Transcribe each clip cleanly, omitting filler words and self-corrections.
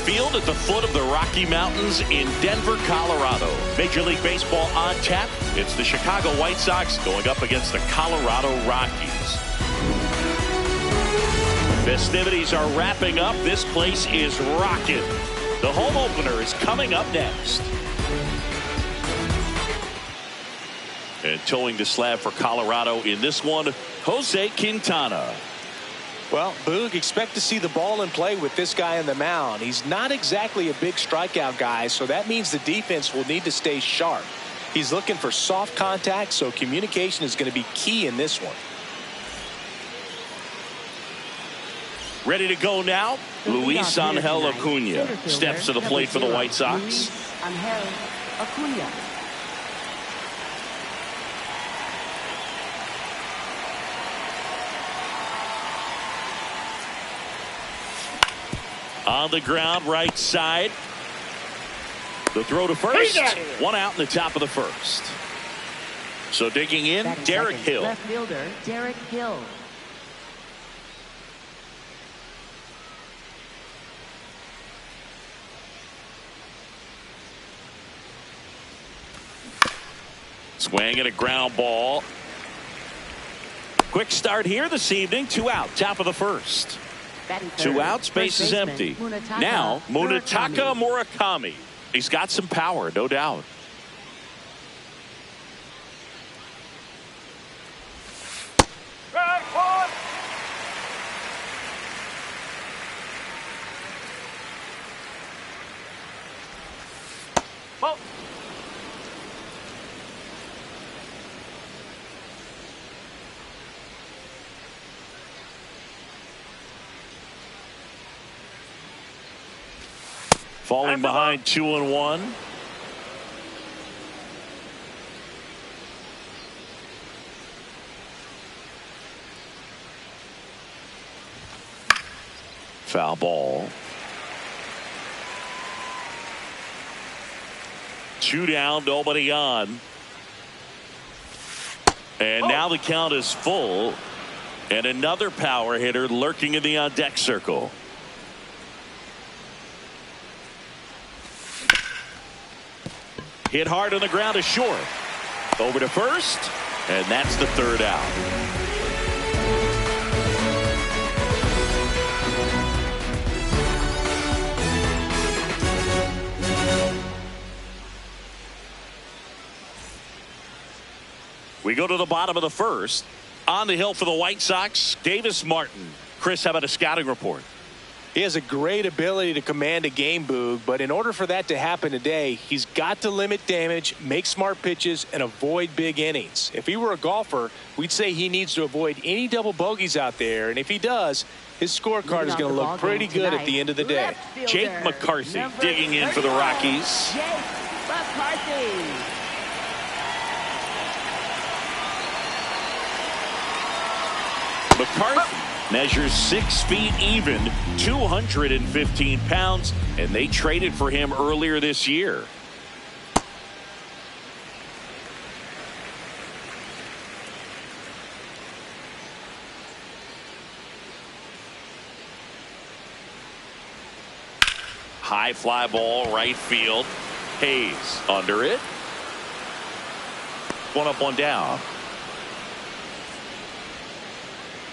Field at the foot of the Rocky Mountains in Denver, Colorado. Major League Baseball on tap. It's the Chicago White Sox going up against the Colorado Rockies. Festivities are wrapping up. This place is rocking. The home opener is coming up next. And towing the slab for Colorado in this one, Jose Quintana. Well, Boog, expect to see the ball in play with this guy on the mound. He's not exactly a big strikeout guy, so that means the defense will need to stay sharp. He's looking for soft contact, so communication is going to be key in this one. Ready to go now, Luis Angel Acuna steps to the plate for the White Sox. Luis Angel Acuna. On the ground, right side. The throw to first. One out in the top of the first. So digging in, Derek Hill. Left fielder, Derek Hill. Swing and a ground ball. Quick start here this evening. 2 out, top of the first. 2 outs, base is empty. Now, Munetaka Murakami. He's got some power, no doubt. Falling behind 2-1. Foul ball. 2 down, nobody on. And now the count is full. And another power hitter lurking in the on-deck circle. Hit hard on the ground is short. Over to first, and that's the 3rd out. We go to the bottom of the first. On the hill for the White Sox, Davis Martin. Chris, how about a scouting report? He has a great ability to command a game, Boog, but in order for that to happen today, he's got to limit damage, make smart pitches, and avoid big innings. If he were a golfer, we'd say he needs to avoid any double bogeys out there, and if he does, his scorecard is going to look pretty good at the end of the day. Jake McCarthy digging in for the Rockies. Jake McCarthy. McCarthy measures 6 feet even, 215 pounds, and they traded for him earlier this year. High fly ball, right field. Hayes under it. 1 up, 1 down.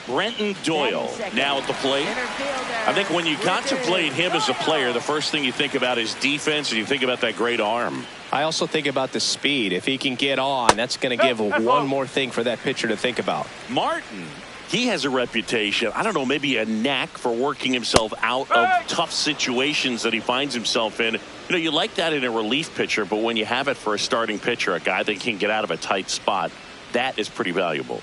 Brenton Doyle now at the plate. I think when you contemplate him as a player, the first thing you think about is defense, and you think about that great arm. I also think about the speed. If he can get on, that's going to give one more thing for that pitcher to think about. Martin, he has a reputation, I don't know, maybe a knack for working himself out of tough situations that he finds himself in. You know, you like that in a relief pitcher, but when you have it for a starting pitcher, a guy that can get out of a tight spot, that is pretty valuable.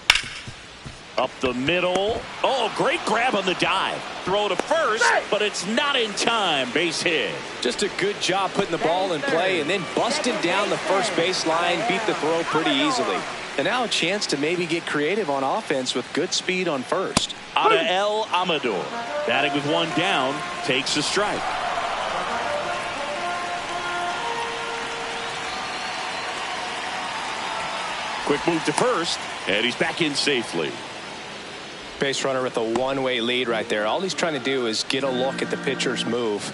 Up the middle. Oh, great grab on the dive. Throw to first, but it's not in time. Base hit. Just a good job putting the ball in play and then busting down the first base line, beat the throw pretty easily. And now a chance to maybe get creative on offense with good speed on first. Adael Amador, batting with 1 down, takes a strike. Quick move to first, and he's back in safely. Base runner with a one-way lead right there. All he's trying to do is get a look at the pitcher's move.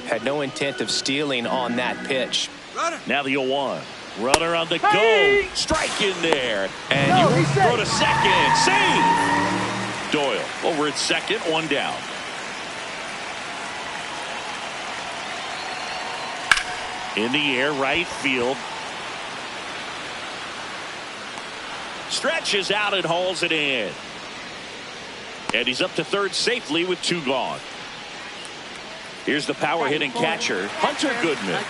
Had no intent of stealing on that pitch. Now the 0-1. Runner on the go. Strike in there. And you go to second. Save. Doyle over at second. One down. In the air, right field. Stretches out and hauls it in. And he's up to third safely with 2 gone. Here's the power hitting catcher, Hunter Goodman.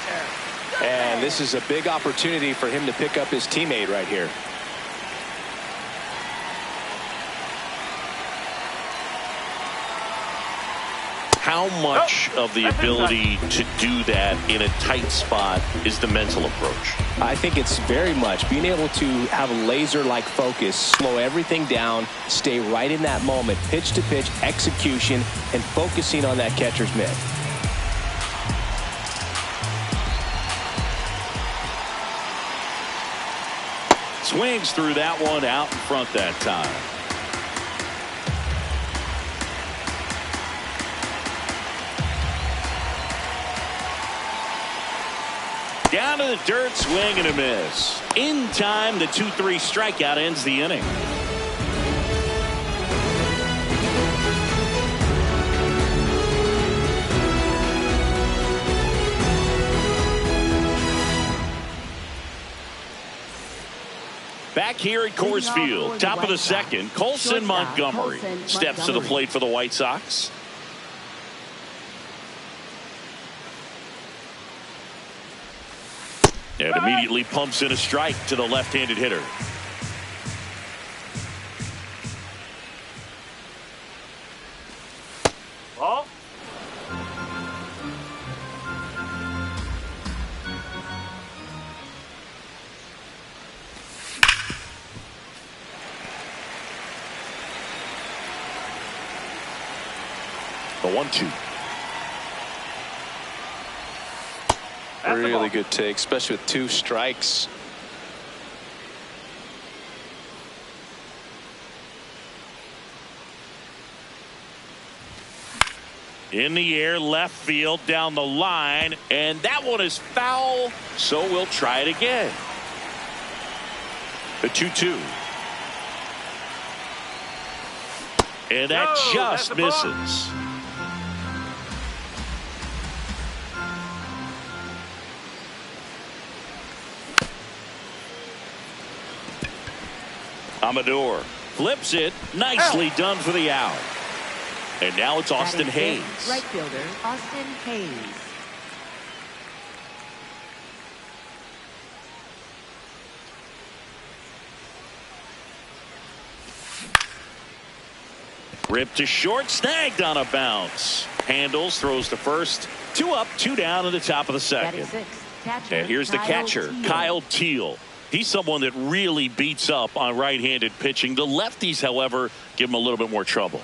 And this is a big opportunity for him to pick up his teammate right here. How much of the ability to do that in a tight spot is the mental approach? I think it's very much being able to have a laser-like focus, slow everything down, stay right in that moment, pitch to pitch execution, and focusing on that catcher's mitt. Swings through that one out in front that time. Down to the dirt, swing and a miss. In time, the 2-3 strikeout ends the inning. Back here at Coors Field, top of the second, Colson Montgomery steps to the plate for the White Sox. And immediately pumps in a strike to the left-handed hitter. Ball. The 1-2. Really good take, especially with 2 strikes. In the air, left field, down the line, and that one is foul, so we'll try it again. The 2-2. And that just misses. Amador flips it. Nicely done for the out. And now it's Austin Hayes. Right fielder, Austin Hayes. Ripped to short, snagged on a bounce. Handles, throws to first. 2 up, 2 down in the top of the second. And here's the catcher, Kyle Teal. He's someone that really beats up on right-handed pitching. The lefties, however, give him a little bit more trouble.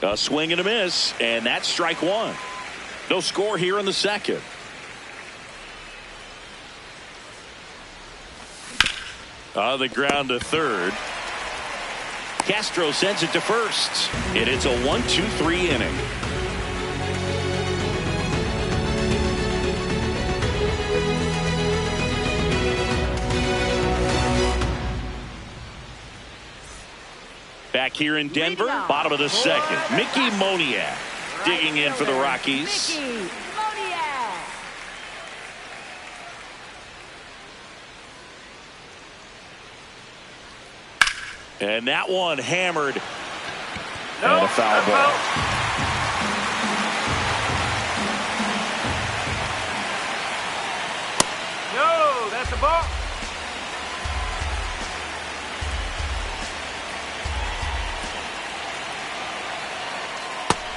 A swing and a miss, and that's strike 1. No score here in the second. On the ground to third. Castro sends it to first. And it's a 1-2-3 inning. Back here in Denver, bottom of the second. Mickey Moniak digging in for the Rockies. And that one hammered. And a foul ball. No, that's the ball.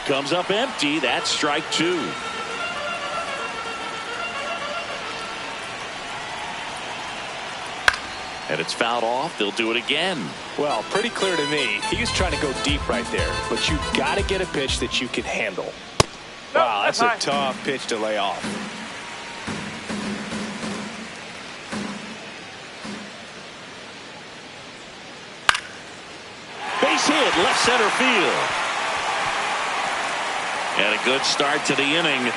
Comes up empty. That's strike 2. And it's fouled off. They'll do it again. Well, pretty clear to me. He's trying to go deep right there. But you got to get a pitch that you can handle. Wow, that's a tough pitch to lay off. Base hit. hit left center field. And a good start to the inning.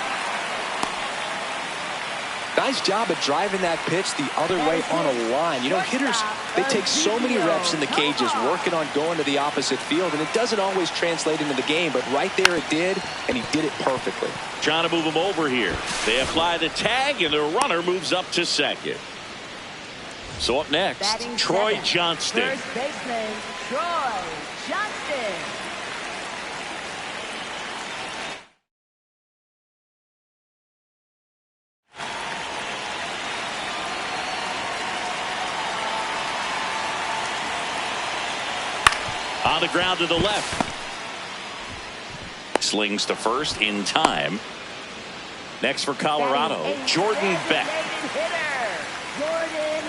Nice job of driving that pitch the other way on a line. You know, hitters, they take so many reps in the cages working on going to the opposite field, and it doesn't always translate into the game, but right there it did, and he did it perfectly. Trying to move him over here. They apply the tag, and the runner moves up to second. So up next, Batting Troy seventh, Johnston. First baseman, Troy Johnston. On the ground to the left. Slings to first in time. Next for Colorado, Jordan Beck. Jordan.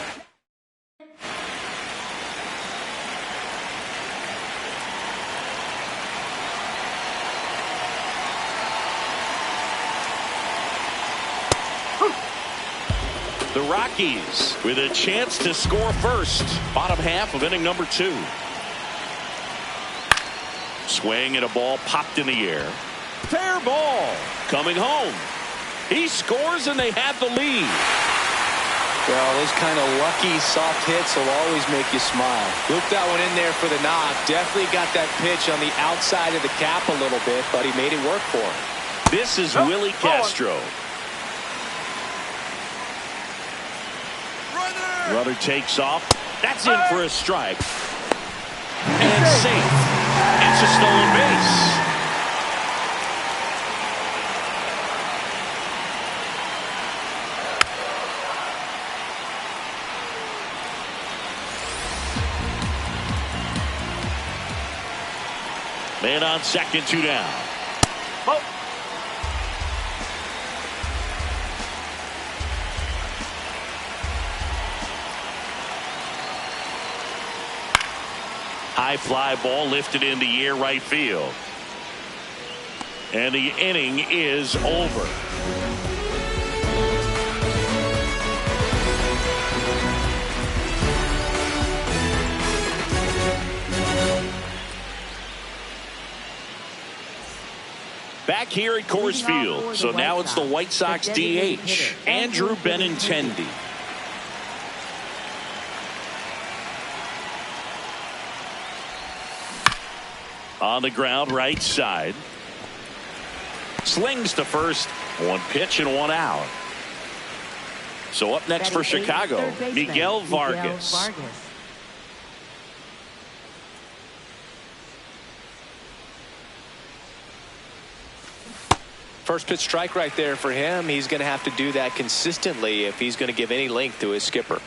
The Rockies with a chance to score first. Bottom half of inning number 2. Swing and a ball popped in the air. Fair ball. Coming home. He scores and they have the lead. Well, those kind of lucky soft hits will always make you smile. Looped that one in there for the knock. Definitely got that pitch on the outside of the cap a little bit, but he made it work for him. This is Willie Castro. Runner takes off. That's in for a strike. And safe. It's a stolen base. Man on second, 2 down. Oh. High fly ball lifted in the air right field. And the inning is over. Back here at Coors Field. So now it's the White Sox DH, Andrew Benintendi. On the ground, right side. Slings to first. 1 pitch and 1 out. So up next for Chicago, Miguel Vargas. First pitch strike right there for him. He's going to have to do that consistently if he's going to give any length to his skipper.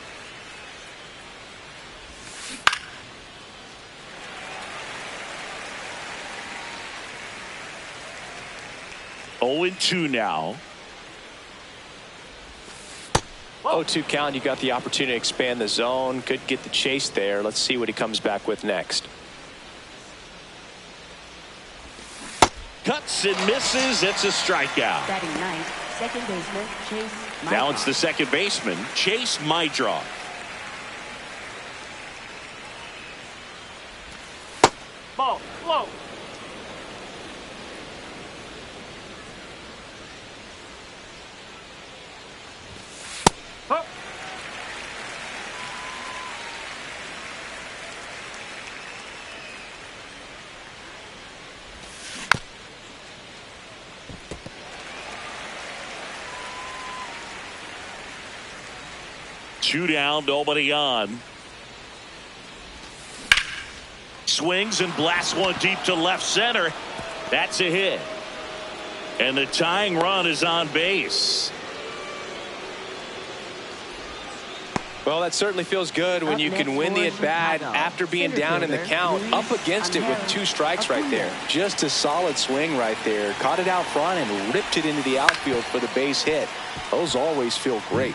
Oh, 0-2 now. 0-2 count. You got the opportunity to expand the zone. Could get the chase there. Let's see what he comes back with next. Cuts and misses. It's a strikeout. Batting ninth, second baseman Chase Mydroff. Now it's the second baseman, Chase Mydroff. Ball. Low. Up. Two down, nobody on. Swings and blasts one deep to left center. That's a hit. And the tying run is on base. Well, that certainly feels good when you can win the at-bat after being down in the count. Up against it with 2 strikes right there. Just a solid swing right there. Caught it out front and ripped it into the outfield for the base hit. Those always feel great.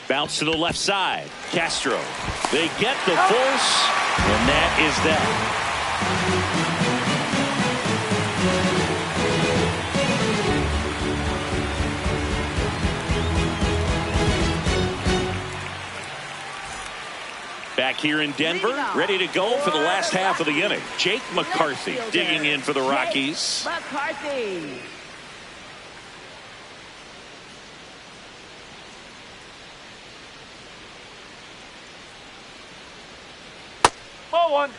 Bounce to the left side. Castro. They get the force, and that is that. Back here in Denver, ready to go for the last half of the inning. Jake McCarthy digging in for the Rockies. McCarthy. Ball one.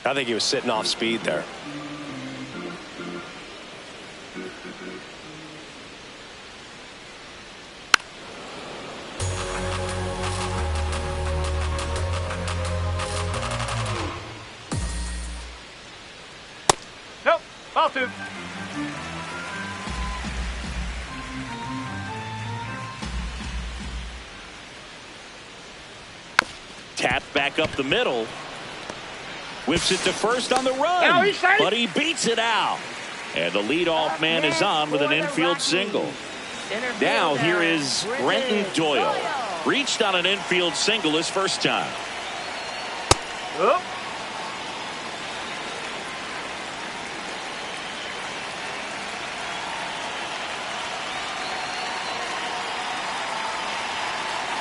I think he was sitting off speed there. Nope. Ball two. Tapped back up the middle. Whips it to first on the run. Now he's safe. But he beats it out. And the leadoff man is on with an infield single. Now here is Brenton Doyle. Reached on an infield single his first time. Up.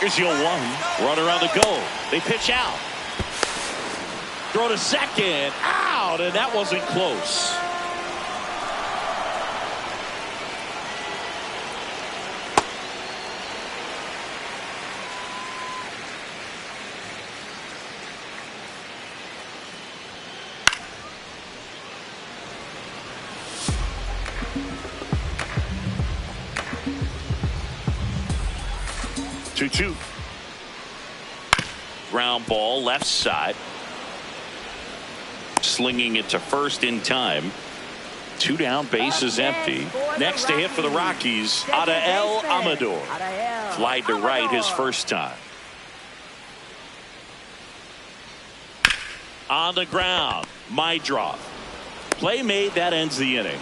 Here's the 0-1. Runner on the go. They pitch out. Throw to second. Out. And that wasn't close. Two. Ground ball left side. Slinging it to first in time. 2 down, base is empty. Next to hit for the Rockies, Adael Amador. Flied to right his first time. On the ground, Mydroth. Play made, that ends the inning.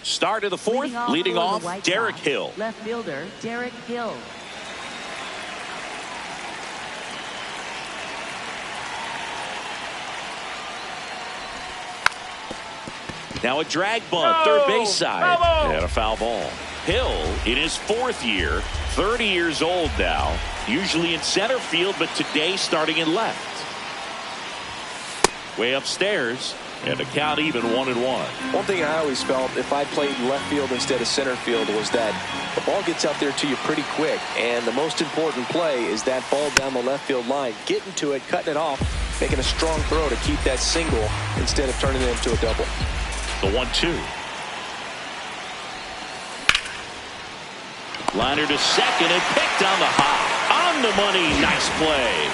Start of the fourth, leading off, Derek Hill. Left fielder, Derek Hill. Now a drag bunt, third base side, and a foul ball. Hill, in his 4th year, 30 years old now, usually in center field, but today starting in left. Way upstairs. And the count even 1-1. One thing I always felt if I played left field instead of center field was that the ball gets out there to you pretty quick. And the most important play is that ball down the left field line. Getting to it, cutting it off, making a strong throw to keep that single instead of turning it into a double. The 1-2. Liner to second and picked on the hop. On the money. Nice play.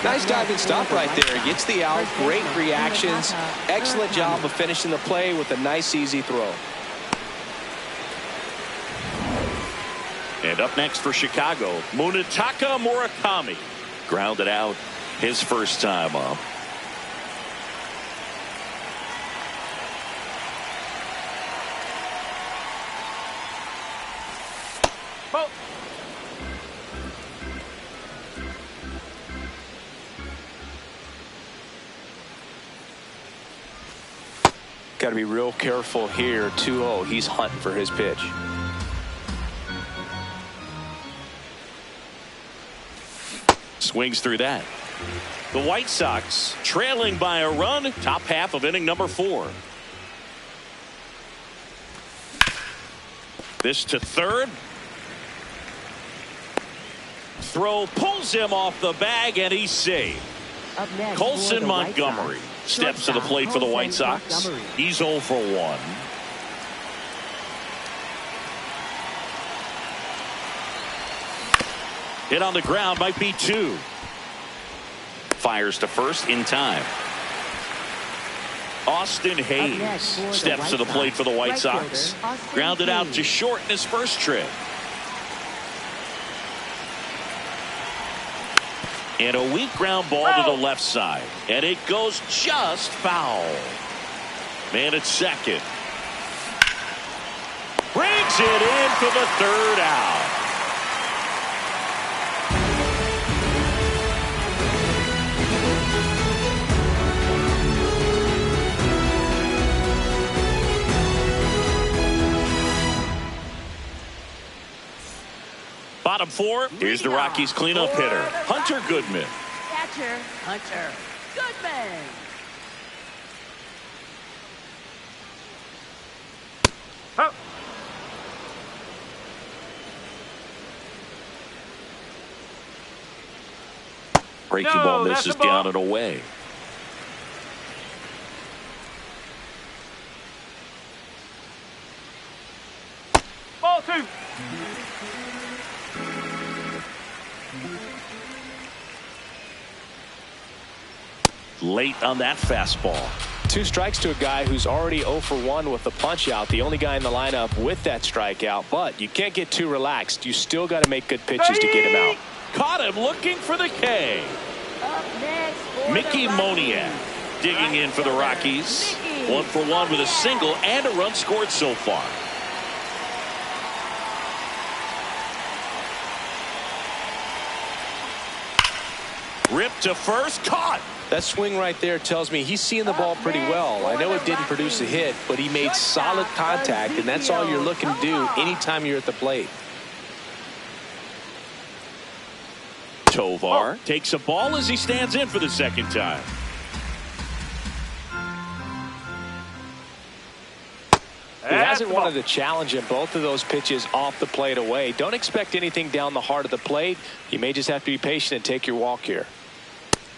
Nice diving stop right there. Gets the out. Great reactions. Excellent job of finishing the play with a nice, easy throw. And up next for Chicago, Munetaka Murakami. Grounded out his first time up. Ball. Got to be real careful here. 2-0. He's hunting for his pitch. Swings through that. The White Sox trailing by a run. Top half of inning number 4. This to third. Throw pulls him off the bag and he's safe. Up next, Colson Montgomery steps to the plate for the White Sox. He's 0 for 1. Hit on the ground, might be 2. Fires to first in time. Austin Hayes steps to the plate for the White Sox. Grounded out to short in his first trip. And a weak ground ball to the left side. And it goes just foul. Man at second. Breaks digs it in for the third out. Bottom four, here's the Rockies cleanup hitter, Hunter Goodman. Catcher, Hunter Goodman. Up. Breaking No, ball that's misses a ball. down and away. Ball two. Late on that fastball. 2 strikes to a guy who's already 0 for 1 with the punch out. The only guy in the lineup with that strikeout. But you can't get too relaxed. You still got to make good pitches to get him out. Caught him looking for the K. Up next for Mickey the Rockies. Moniak digging in for the Rockies. Mickey 1 for 1 with a single and a run scored so far. Ripped to first, caught. That swing right there tells me he's seeing the ball pretty well. I know it didn't produce a hit, but he made solid contact, and that's all you're looking to do anytime you're at the plate. Tovar takes a ball as he stands in for the second time. He hasn't wanted a challenge in both of those pitches off the plate away. Don't expect anything down the heart of the plate. You may just have to be patient and take your walk here.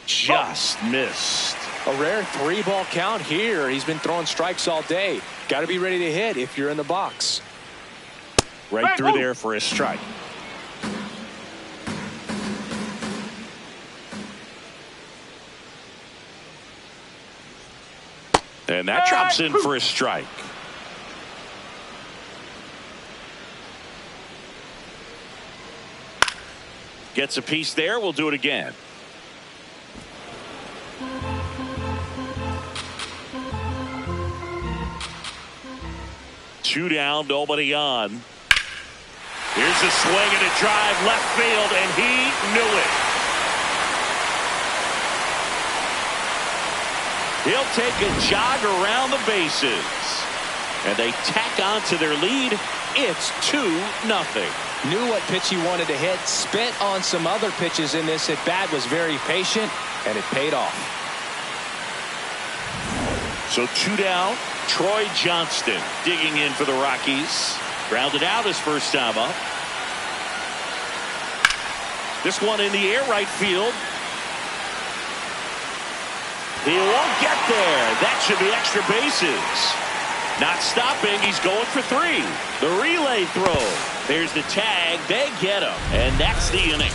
Just missed. A rare 3-ball count here. He's been throwing strikes all day. Got to be ready to hit if you're in the box. Right through there for a strike. And that drops in for a strike. Gets a piece there. We'll do it again. Two down, nobody on. Here's a swing and a drive left field, and he knew it. He'll take a jog around the bases. And they tack on to their lead. It's 2-0. Knew what pitch he wanted to hit. Spent on some other pitches in this at bat. Was very patient, and it paid off. So 2 down. Troy Johnston digging in for the Rockies. Grounded out his first time up. This one in the air, right field. He won't get there. That should be extra bases. Not stopping. He's going for 3. The relay throw. There's the tag. They get him. And that's the inning.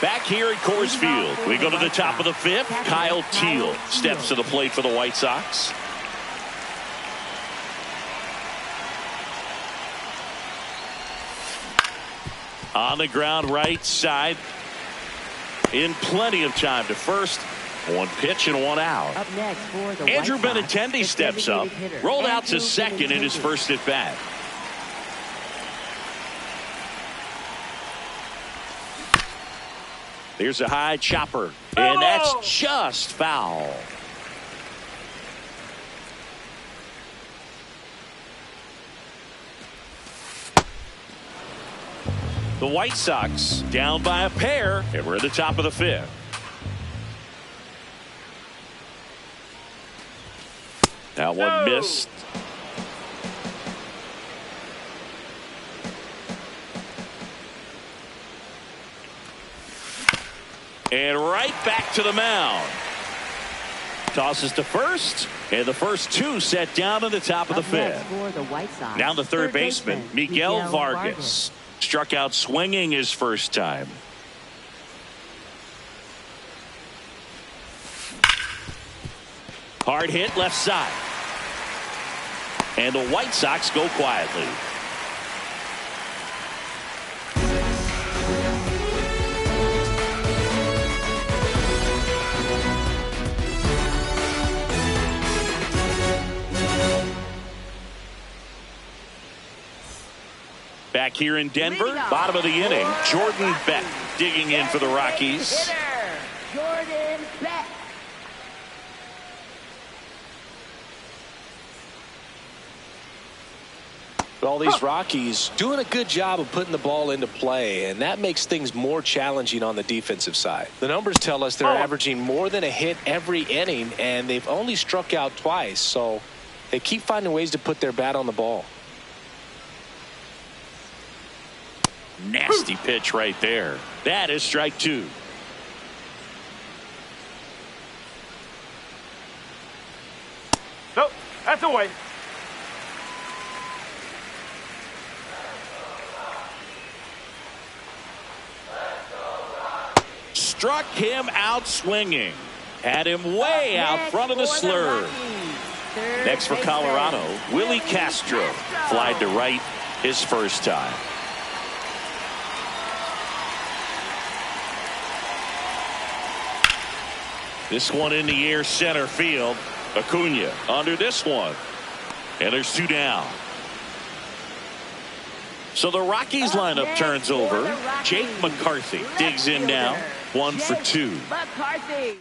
Back here at Coors Field, we go to the top of the 5th. Kyle Teal steps to the plate for the White Sox. On the ground right side. In plenty of time to first. 1 pitch and 1 out. Up next for the Andrew White Sox, Benintendi the steps up. designated hitter, Rolled out to Andrew second in his Benintendi. first at bat. There's a high chopper. And that's just foul. The White Sox down by a pair, and we're at the top of the 5th. That one missed. And right back to the mound. Tosses to first, and the first 2 set down at the top of the Up next 5th. for the White Sox, Now the third baseman, Miguel Vargas. Struck out swinging his first time. Hard hit left side. And the White Sox go quietly. Back here in Denver, bottom of the inning, Jordan Beck digging in for the Rockies. Jordan Beck. All these Rockies doing a good job of putting the ball into play, and that makes things more challenging on the defensive side. The numbers tell us they're averaging more than a hit every inning, and they've only struck out twice, so they keep finding ways to put their bat on the ball. Nasty pitch right there. That is strike two. Nope, that's away. Struck him out swinging. Had him way out front of the slur. Next for Colorado, Willie Castro. Flied to right his first time. This one in the air center field. Acuna under this one. And there's two down. So the Rockies lineup turns over. Jake McCarthy digs in now. 1 for 2. McCarthy.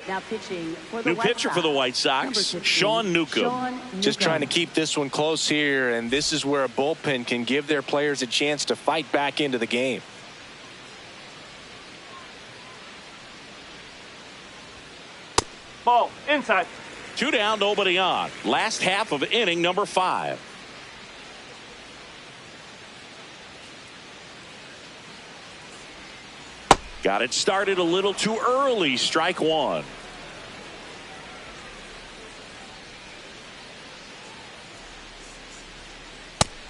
Now pitching for the New pitcher for the White Sox, Sean Newcomb. Just trying to keep this one close here, and this is where a bullpen can give their players a chance to fight back into the game. Ball inside. 2 down, nobody on. Last half of inning number 5. Got it started a little too early. Strike one.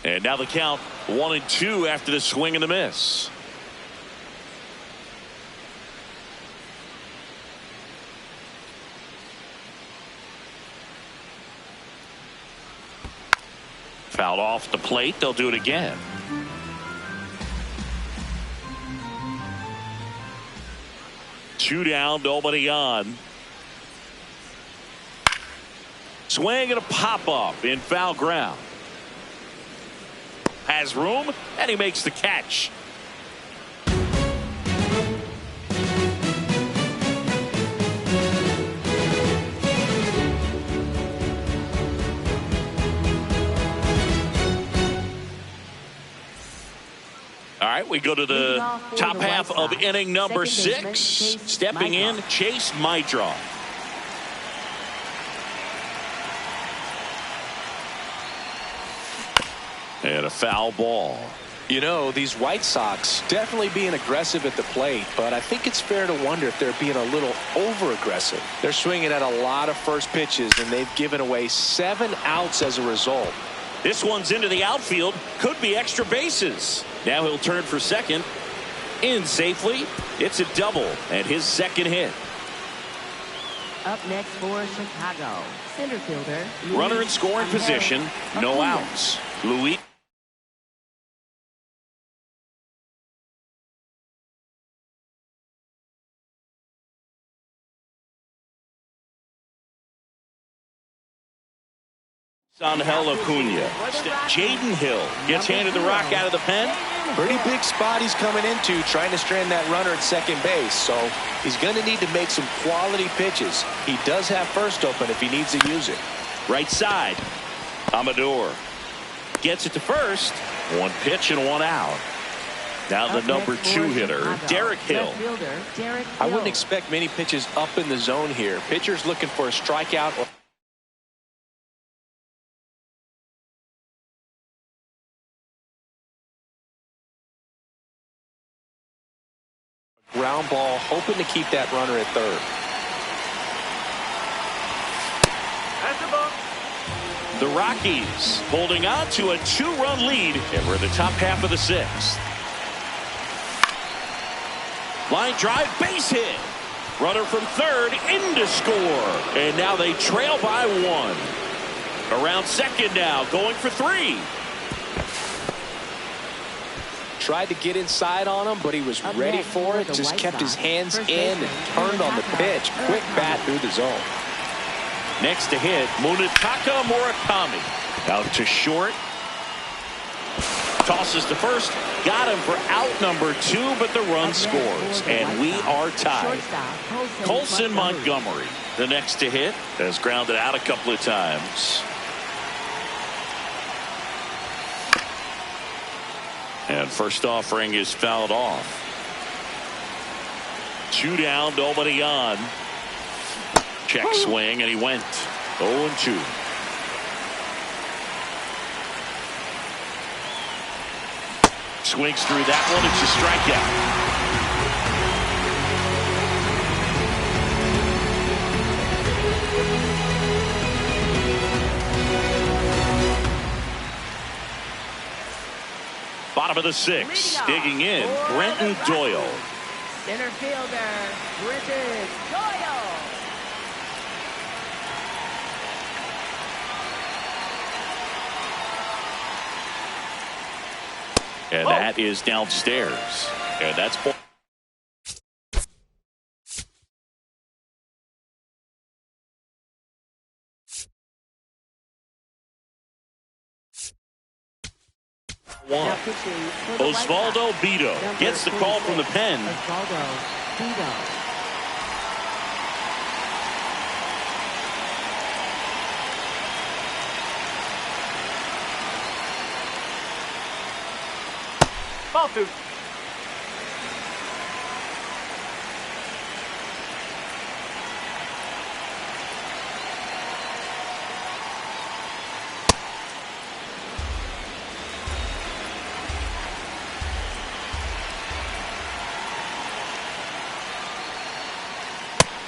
And now the count 1-2 after the swing and the miss. Fouled off the plate. They'll do it again. Two down, nobody on. Swing and a pop up in foul ground. Has room, and he makes the catch. All right, we go to the top half of inning number 6. Stepping in, Chase Maidra. And a foul ball. You know, these White Sox definitely being aggressive at the plate, but I think it's fair to wonder if they're being a little over-aggressive. They're swinging at a lot of first pitches, and they've given away 7 outs as a result. This one's into the outfield. Could be extra bases. Now he'll turn for second. In safely. It's a double and his second hit. Up next for Chicago, center fielder. Runner in scoring position. No outs. Luis. Angel Acuna. Jaden Hill gets handed the rock out of the pen. Pretty big spot he's coming into, trying to strand that runner at second base. So he's going to need to make some quality pitches. He does have first open if he needs to use it. Right side. Amador gets it to first. 1 pitch and 1 out. Now the number 2 hitter, Derek Hill. I wouldn't expect many pitches up in the zone here. Pitcher's looking for a strikeout or ground ball, hoping to keep that runner at third. That's a ball. The Rockies holding on to a 2-run lead, and we're in the top half of the 6th. Line drive, base hit. Runner from third in to score, and now they trail by 1. Around second now, going for 3. tried to get inside on him, but he was ready for it. Just kept his hands in and turned on the pitch. Quick bat through the zone. Next to hit, Munetaka Murakami. Out to short. Tosses to first. Got him for out number 2, but the run scores. And we are tied. Colson Montgomery, the next to hit, has grounded out a couple of times. And first offering is fouled off. 2 down, nobody on. Check swing, and he went 0-2. Swings through that one. It's a strikeout. Bottom of the 6th, digging in, Brenton Doyle. Center fielder, Brenton Doyle. And that is downstairs. And that's one. Osvaldo Bido gets the call from the pen. Osvaldo Bido. Ball 2.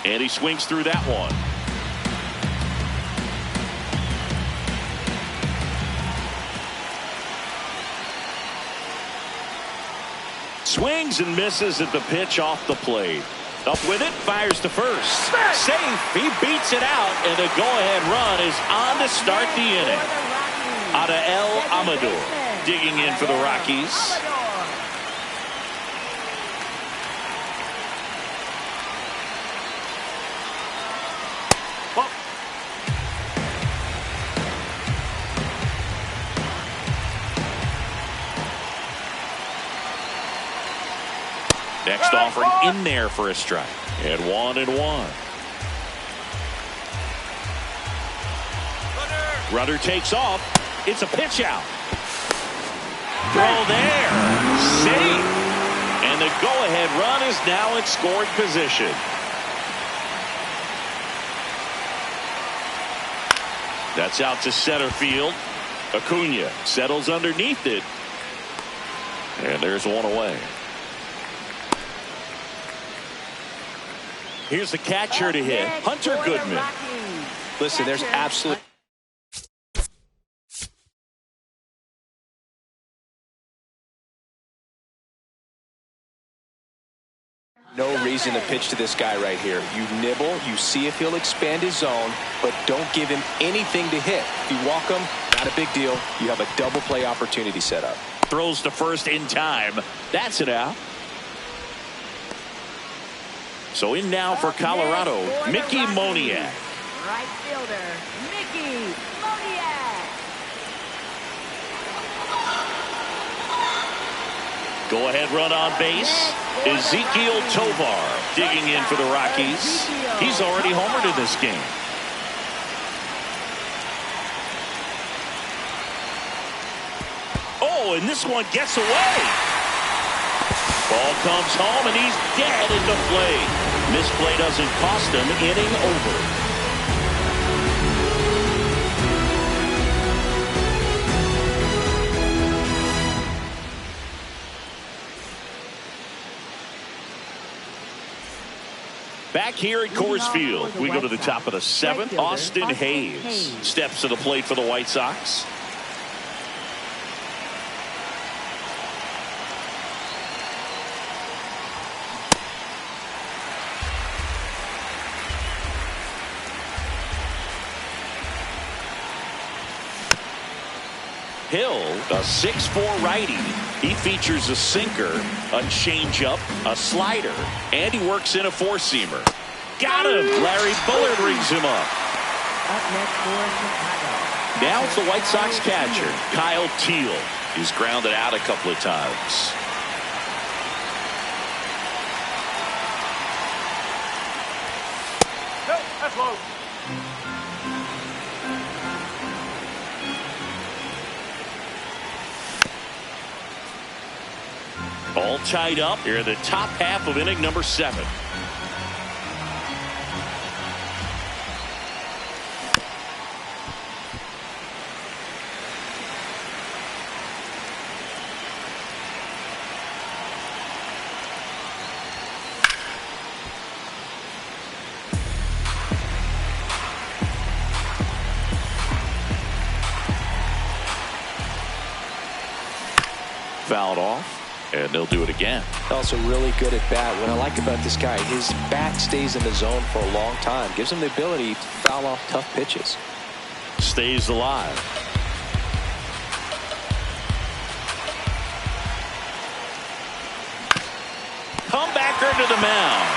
And he swings through that one. Swings and misses at the pitch off the plate. Up with it, fires to first. Safe, he beats it out, and the go-ahead run is on to start the inning. Out of El Amador, digging in for the Rockies. Next offering in there for a strike. And 1-1. Runner takes off. It's a pitch out. Throw there. Safe. And the go-ahead run is now in scoring position. That's out to center field. Acuna settles underneath it. And there's one away. Here's the catcher to hit, Hunter Goodman. Listen, there's absolutely no reason to pitch to this guy right here. You nibble, you see if he'll expand his zone, but don't give him anything to hit. If you walk him, not a big deal. You have a double play opportunity set up. Throws to first in time. That's it out. So in now for Colorado, Mickey Moniak. Right fielder, Mickey Moniak. Go-ahead run on base. Ezekiel Tovar digging in for the Rockies. He's already homered in this game. Oh, and this one gets away. Ball comes home, and he's dead at the plate. Misplay doesn't cost him. Inning over. Back here at Coors Field, we go to the top of the 7th. Austin Hayes steps to the plate for the White Sox. Hill, a 6'4" righty. He features a sinker, a changeup, a slider, and he works in a four-seamer. Got him! Larry Bullard rings him up. Up next for Chicago. Now it's the White Sox catcher, Kyle Teal. He's grounded out a couple of times. No, that's low. All tied up here in the top half of inning number 7. Fouled off. And they'll do it again. Also really good at bat. What I like about this guy, his bat stays in the zone for a long time. Gives him the ability to foul off tough pitches. Stays alive. Comebacker to the mound.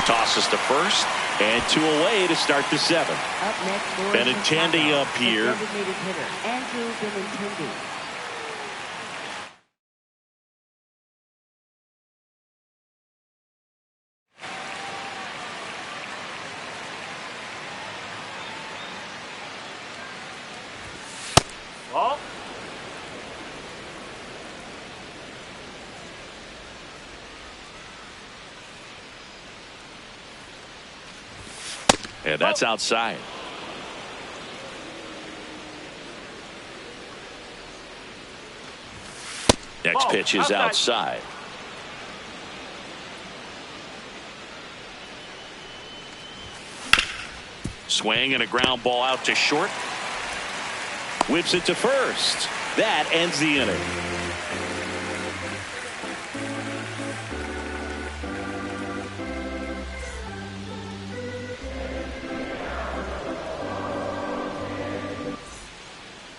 Tosses to first. And 2 away to start the 7th. Up next for Benintendi Chicago, up here. the designated hitter, Andrew Benintendi. Ball. And that's outside. Next Ball. pitch is outside. Swing and a ground ball out to short. Whips it to first. That ends the inning.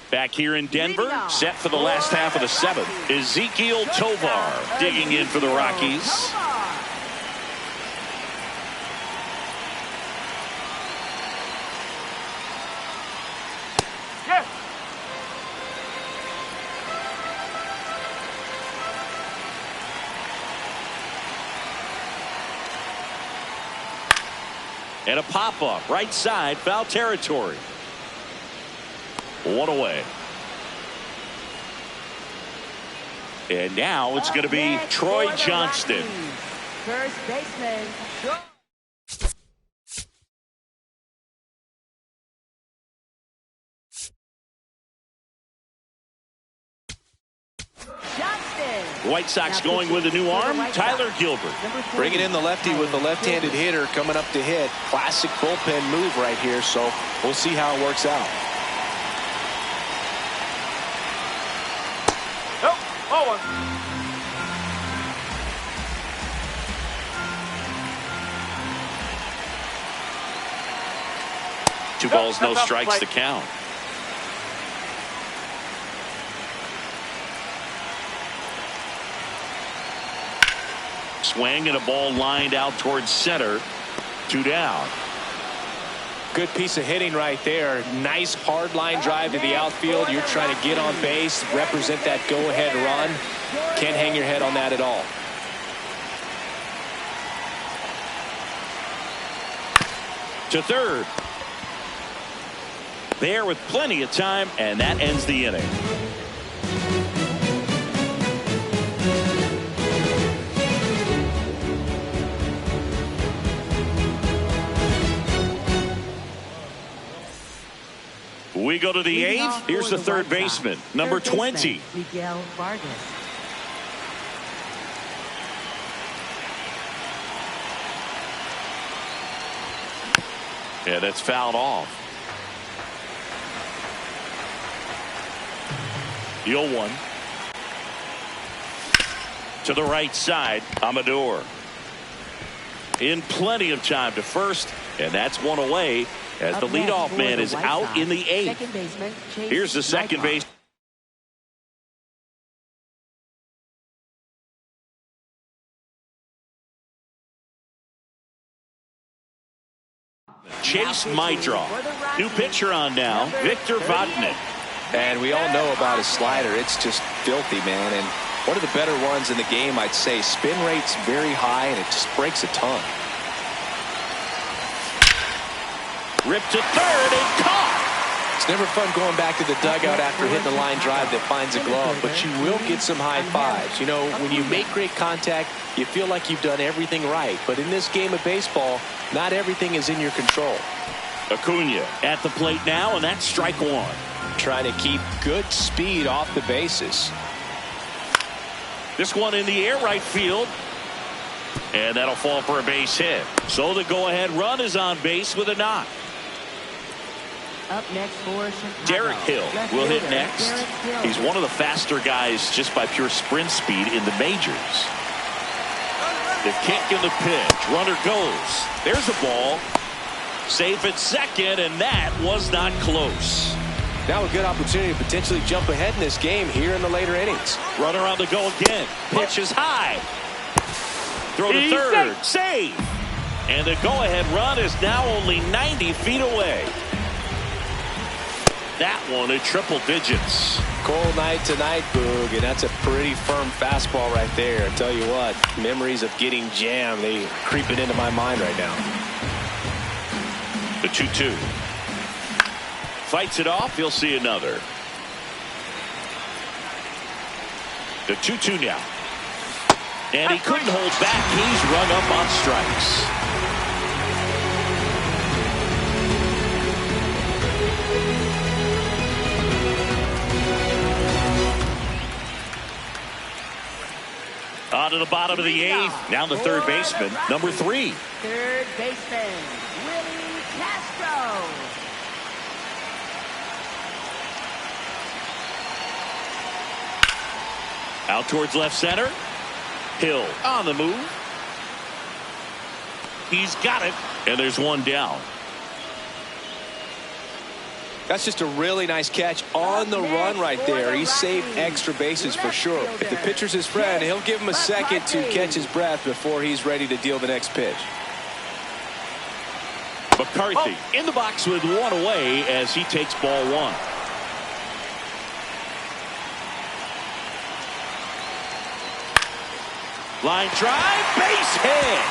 Back here in Denver, set for the last half of the 7th. Ezekiel Tovar digging in for the Rockies. Yes. And a pop-up right side, foul territory. 1 away. And now it's going to be Troy Johnston. First baseman, Johnston. White Sox going with a new arm, Tyler Gilbert. Bringing in the lefty with the left-handed hitter coming up to hit. Classic bullpen move right here, so we'll see how it works out. Nope. Ball 1. Two balls, no That's off the strikes plate. to count. Swing and a ball lined out towards center. 2 down. Good piece of hitting right there. Nice hard line drive to the outfield. You're trying to get on base, represent that go-ahead run. Can't hang your head on that at all. To third. There with plenty of time, and that ends the inning. We go to the 8th. Here's the third baseman, number 20. Miguel Vargas. Yeah, that's fouled off. The 0-1. To the right side, Amador. In plenty of time to first, and that's 1 away as the leadoff man is out in the 8th. Here's the second base. Chase Mydrow. New pitcher on now, Victor Vodnik. And we all know about his slider. It's just filthy, man. And one of the better ones in the game, I'd say. Spin rate's very high, and it just breaks a ton. Ripped to third and caught. It's never fun going back to the dugout after hitting a line drive that finds a glove, but you will get some high fives. You know, when you make great contact, you feel like you've done everything right. But in this game of baseball, not everything is in your control. Acuna at the plate now, and that's strike one. Trying to keep good speed off the bases. This one in the air right field. And that'll fall for a base hit. So the go-ahead run is on base with a knock. Up next for Chicago. Derek Hill will hit next. He's one of the faster guys just by pure sprint speed in the majors. The kick and the pitch. Runner goes. There's a ball. Safe at second, and that was not close. Now a good opportunity to potentially jump ahead in this game here in the later innings. Runner on the go again. Pitch is high. Throw to third. Save. And the go-ahead run is now only 90 feet away. That one at triple digits. Cold night tonight, Boog, and that's a pretty firm fastball right there. I tell you what, memories of getting jammed, they creeping into my mind right now. The 2-2. Fights it off. He'll see another. The 2-2 now. And he couldn't hold back. He's run up on strikes. On to the bottom of the eighth. Now the third baseman, number 3. Third baseman, Willie Castro. Out towards left center. Hill on the move. He's got it. And there's one down. That's just a really nice catch on the run right there. He saved extra bases for sure. If the pitcher's his friend, he'll give him a second to catch his breath before he's ready to deal the next pitch. McCarthy in the box with one away as he takes ball one. Line drive, base hit.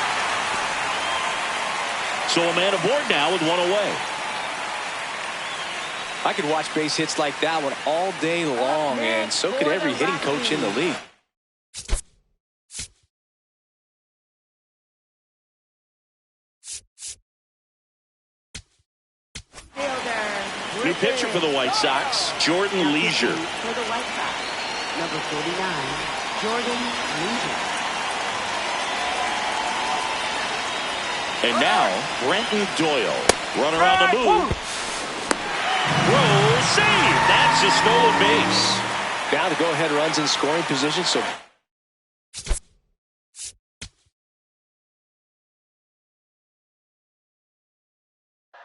So a man aboard now with one away. I could watch base hits like that one all day long, and so could every hitting coach in the league. New pitcher for the White Sox, Jordan Leisure. For the White Sox, number 49, Jordan Leisure. And now, Brenton Doyle. Runner on the move. Roll, save. That's a stolen base. Now the go-ahead runs in scoring position, so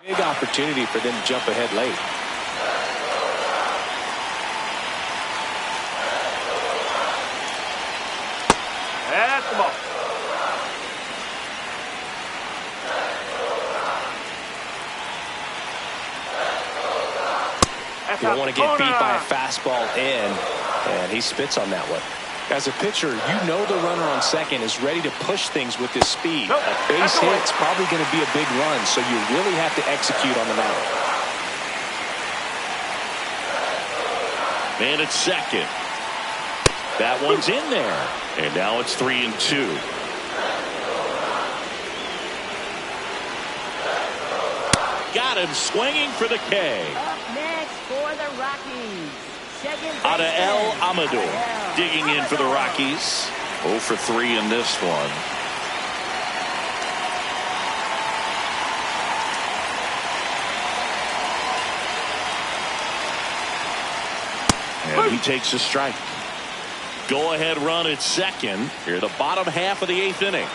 big opportunity for them to jump ahead late. That's the ball. You don't want to get beat by a fastball in, and he spits on that one. As a pitcher, you know the runner on second is ready to push things with his speed. A base hit's probably going to be a big run, so you really have to execute on the mound. Man at second. That one's in there. And now it's 3-2. Got him swinging for the K. Up next for the Rockies, second baseman, Adael Amador digging in for the Rockies. 0 for 3 in this one. And he takes a strike. Go ahead run at second. Here the bottom half of the 8th inning.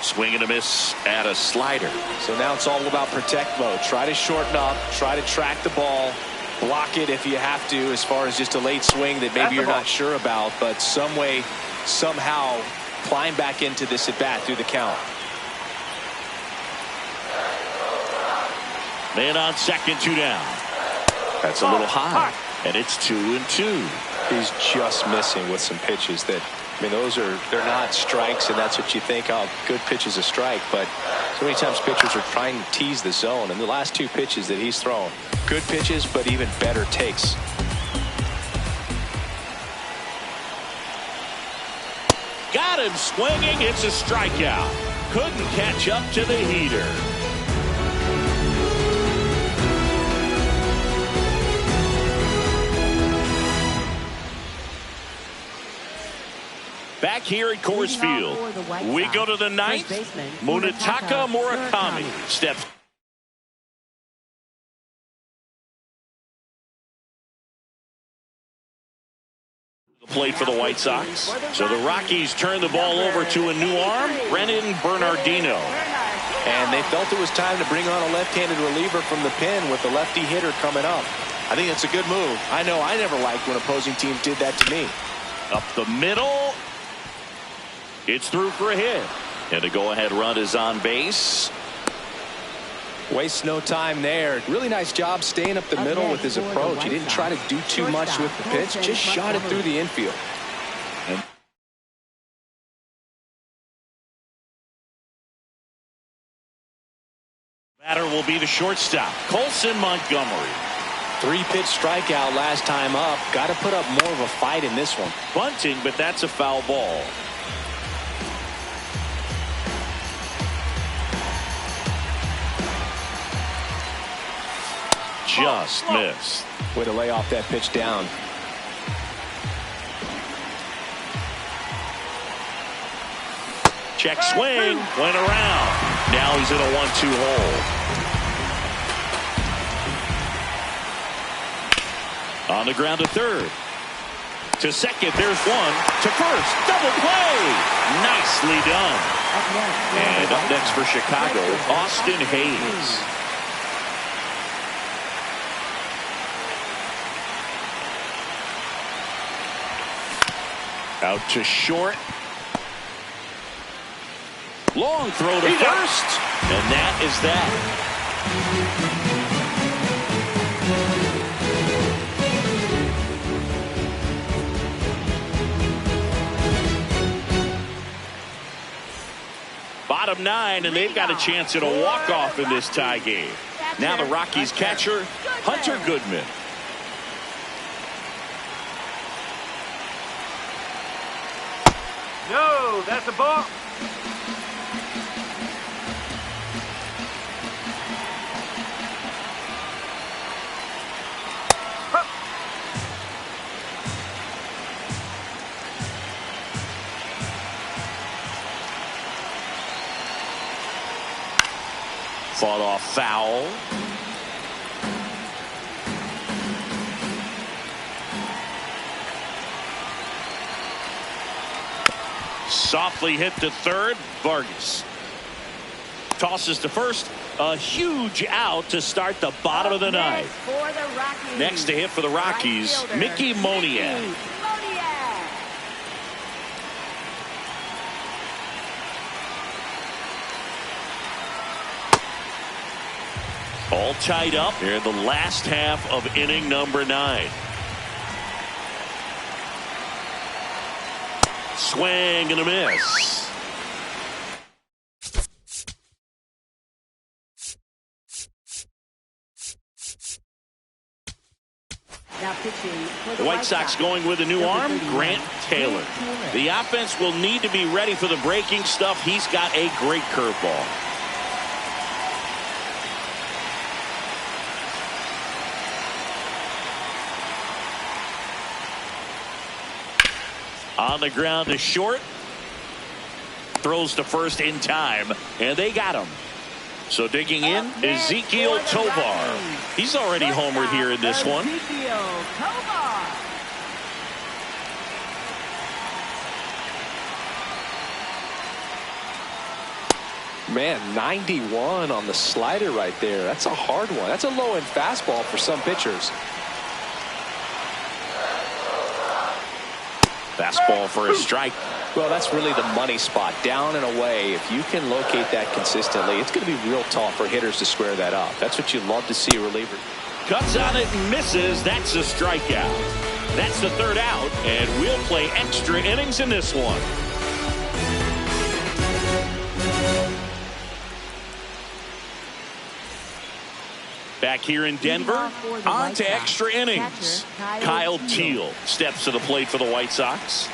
Swing and a miss at a slider. So now it's all about protect mode. Try to shorten up, try to track the ball, block it if you have to, as far as just a late swing that maybe you're not sure about, but some way, somehow climb back into this at bat through the count. Man on second, 2 down. That's a little high, and it's 2-2. He's just missing with some pitches that, I mean, they're not strikes, and that's what you think, oh, good pitch is a strike. But so many times pitchers are trying to tease the zone, and the last 2 pitches that he's thrown, good pitches, but even better takes. Got him swinging. It's a strikeout. Couldn't catch up to the heater. Back here at Coors Field, we go to the 9th. Munetaka Murakami steps. Plate for the White Sox. So the Rockies turn the ball over to a new arm, Brennan Bernardino. And they felt it was time to bring on a left-handed reliever from the pen with the lefty hitter coming up. I think that's a good move. I know I never liked when opposing teams did that to me. Up the middle. It's through for a hit. And a go-ahead run is on base. Wastes no time there. Really nice job staying up the middle with his approach. He didn't try to do too much with the pitch. Just shot it through the infield. Batter will be the shortstop, Colson Montgomery. 3-pitch strikeout last time up. Got to put up more of a fight in this one. Bunting, but that's a foul ball. Just missed. Way to lay off that pitch down. Check swing, went around. Now he's in a 1-2 hole. On the ground to third. To second, there's one. To first, double play. Nicely done. And up next for Chicago, Austin Hayes. Out to short. Long throw to first. And that is that. Bottom 9, and they've got a chance at a walk-off in this tie game. Now the Rockies catcher, Hunter Goodman. No, that's a ball. Fought off foul. Softly hit to third. Vargas tosses to first. A huge out to start the bottom of the ninth. Next to hit for the Rockies, Mickey Moniak. All tied up here in the last half of inning number 9. Swing and a miss. The White Sox going with a new arm, Grant Taylor. The offense will need to be ready for the breaking stuff. He's got a great curveball. On the ground to short. Throws to first in time, and they got him. So digging in, Ezekiel Tovar. He's already homered here in this one. Man, 91 on the slider right there. That's a hard one. That's a low-end fastball for some pitchers. Fastball for a strike. Well, that's really the money spot, down and away. If you can locate that consistently, it's going to be real tough for hitters to square that up. That's what you love to see a reliever. Cuts on it and misses. That's a strikeout. That's the third out, and we'll play extra innings in this one. Back here in Denver, on to extra innings. Kyle Teal steps to the plate for the White Sox.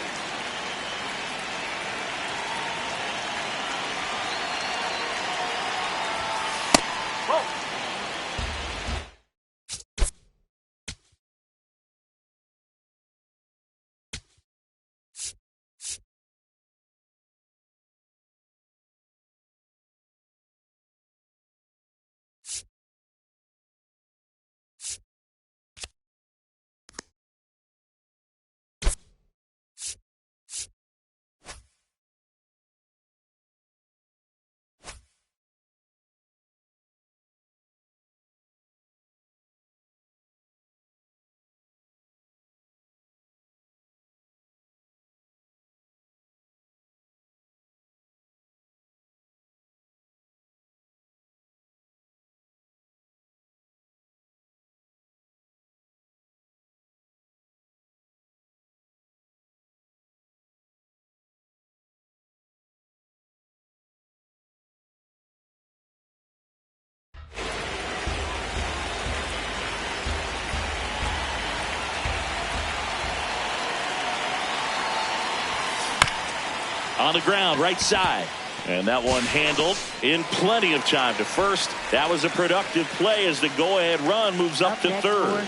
On the ground, right side. And that one handled in plenty of time to first. That was a productive play as the go-ahead run moves up to third.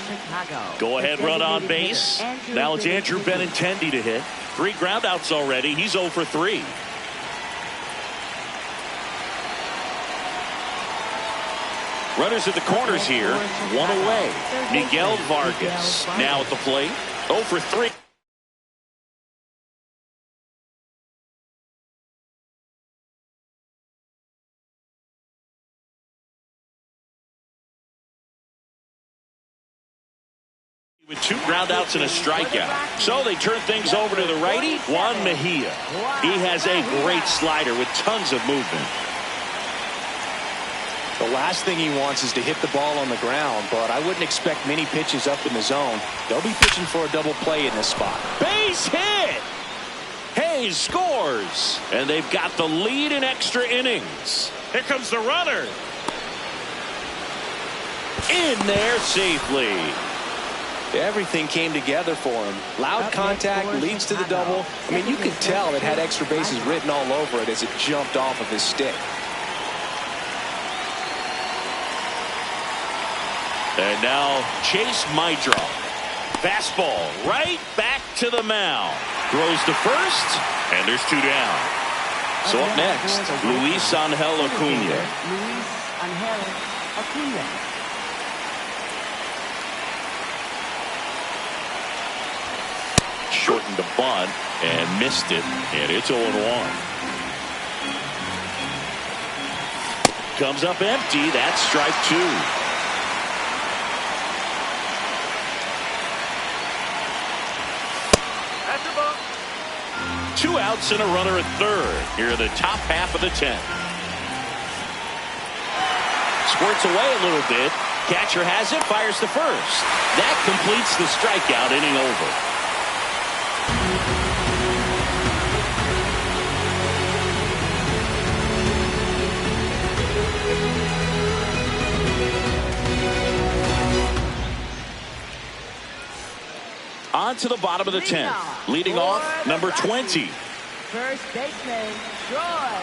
Go-ahead run on base. Now it's Andrew Benintendi to hit. 3 groundouts already. He's 0 for 3. Runners at the corners here. 1 away. Miguel Vargas now at the plate. 0 for 3. With 2 groundouts and a strikeout. So they turn things over to the righty, Juan Mejia. He has a great slider with tons of movement. The last thing he wants is to hit the ball on the ground, but I wouldn't expect many pitches up in the zone. They'll be pitching for a double play in this spot. Base hit! Hayes scores! And they've got the lead in extra innings. Here comes the runner. In there safely. Everything came together for him. Loud contact leads to the double. I mean, you could tell it had extra bases written all over it as it jumped off of his stick. And now Chase Maidra. Fastball right back to the mound. Throws to first, and there's 2 down. So up next, Luis Angel Acuna. Shortened the bunt and missed it, and it's 0-1. Comes up empty. That's strike 2. That's a ball. 2 outs and a runner at third. Here in the top half of the 10th. Squirts away a little bit. Catcher has it, fires to first. That completes the strikeout, inning over. On to the bottom of the 10th. Leading off, number 20. First baseman, Troy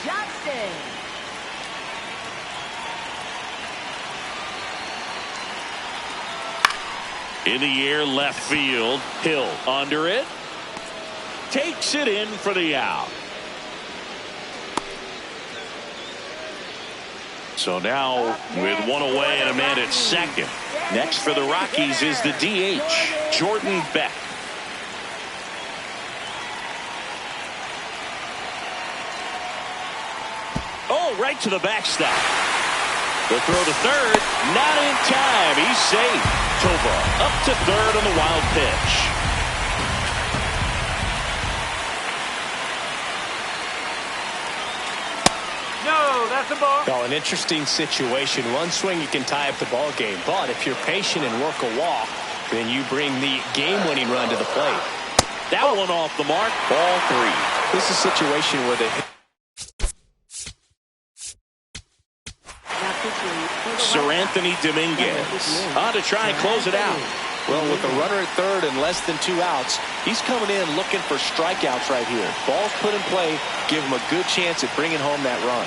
Johnston. In the air, left field. Hill under it. Takes it in for the out. So now with 1 away and a man at second. Next for the Rockies is the DH, Jordan Beck. Oh, right to the backstop. The throw to third, not in time. He's safe. Toba up to third on the wild pitch. That's the ball. Well, an interesting situation. One swing, you can tie up the ball game. But if you're patient and work a walk, then you bring the game-winning run to the plate. That one off the mark. Ball 3. This is a situation where the Sir Anthony Dominguez on to try and close it out. Well, with a runner at third and less than 2 outs, he's coming in looking for strikeouts right here. Ball's put in play, give him a good chance at bringing home that run.